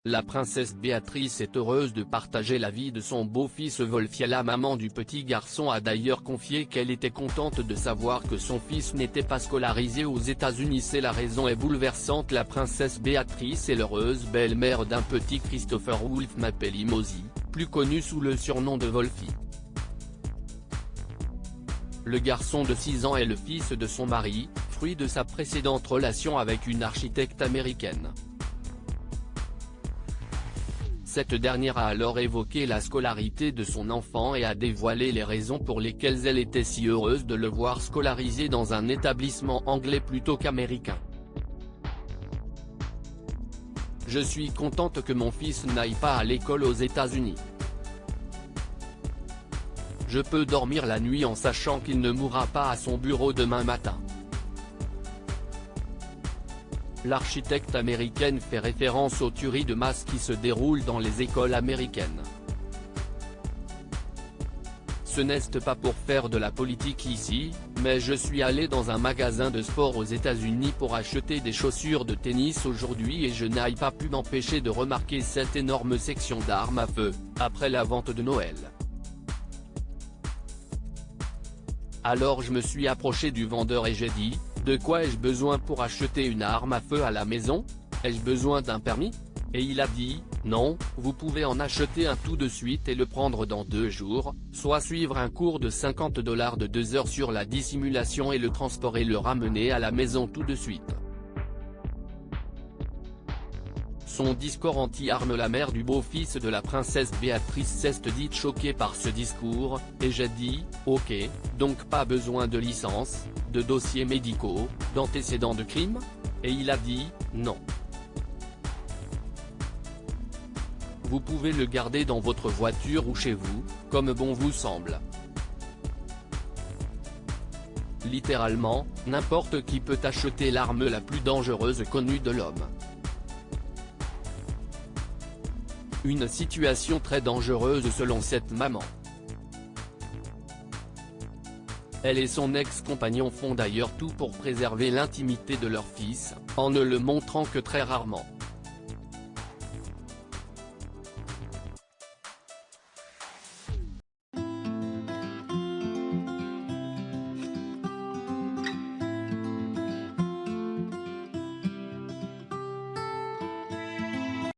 La princesse Béatrice est heureuse de partager la vie de son beau-fils Wolfie. La maman du petit garçon a d'ailleurs confié qu'elle était contente de savoir que son fils n'était pas scolarisé aux États-Unis. C'est la raison est bouleversante. La princesse Béatrice est l'heureuse belle-mère d'un petit Christopher Wolf Mapelli-Mosey, plus connu sous le surnom de Wolfie. Le garçon de 6 ans est le fils de son mari, fruit de sa précédente relation avec une architecte américaine. Cette dernière a alors évoqué la scolarité de son enfant et a dévoilé les raisons pour lesquelles elle était si heureuse de le voir scolarisé dans un établissement anglais plutôt qu'américain. « Je suis contente que mon fils n'aille pas à l'école aux États-Unis. Je peux dormir la nuit en sachant qu'il ne mourra pas à son bureau demain matin. » L'architecte américaine fait référence aux tueries de masse qui se déroulent dans les écoles américaines. Ce n'est pas pour faire de la politique ici, mais je suis allé dans un magasin de sport aux États-Unis pour acheter des chaussures de tennis aujourd'hui et je n'ai pas pu m'empêcher de remarquer cette énorme section d'armes à feu, après la vente de Noël. Alors je me suis approché du vendeur et j'ai dit: de quoi ai-je besoin pour acheter une arme à feu à la maison? Ai-je besoin d'un permis? Et il a dit: non, vous pouvez en acheter un tout de suite et le prendre dans 2 jours, soit suivre un cours de $50 de 2 heures sur la dissimulation et le transport et le ramener à la maison tout de suite. Son discours anti-armes. La mère du beau-fils de la princesse Béatrice s'est dite choquée par ce discours, et j'ai dit: ok, donc pas besoin de licence, de dossiers médicaux, d'antécédents de crime? Et il a dit: non. Vous pouvez le garder dans votre voiture ou chez vous, comme bon vous semble. Littéralement, n'importe qui peut acheter l'arme la plus dangereuse connue de l'homme. Une situation très dangereuse selon cette maman. Elle et son ex-compagnon font d'ailleurs tout pour préserver l'intimité de leur fils, en ne le montrant que très rarement.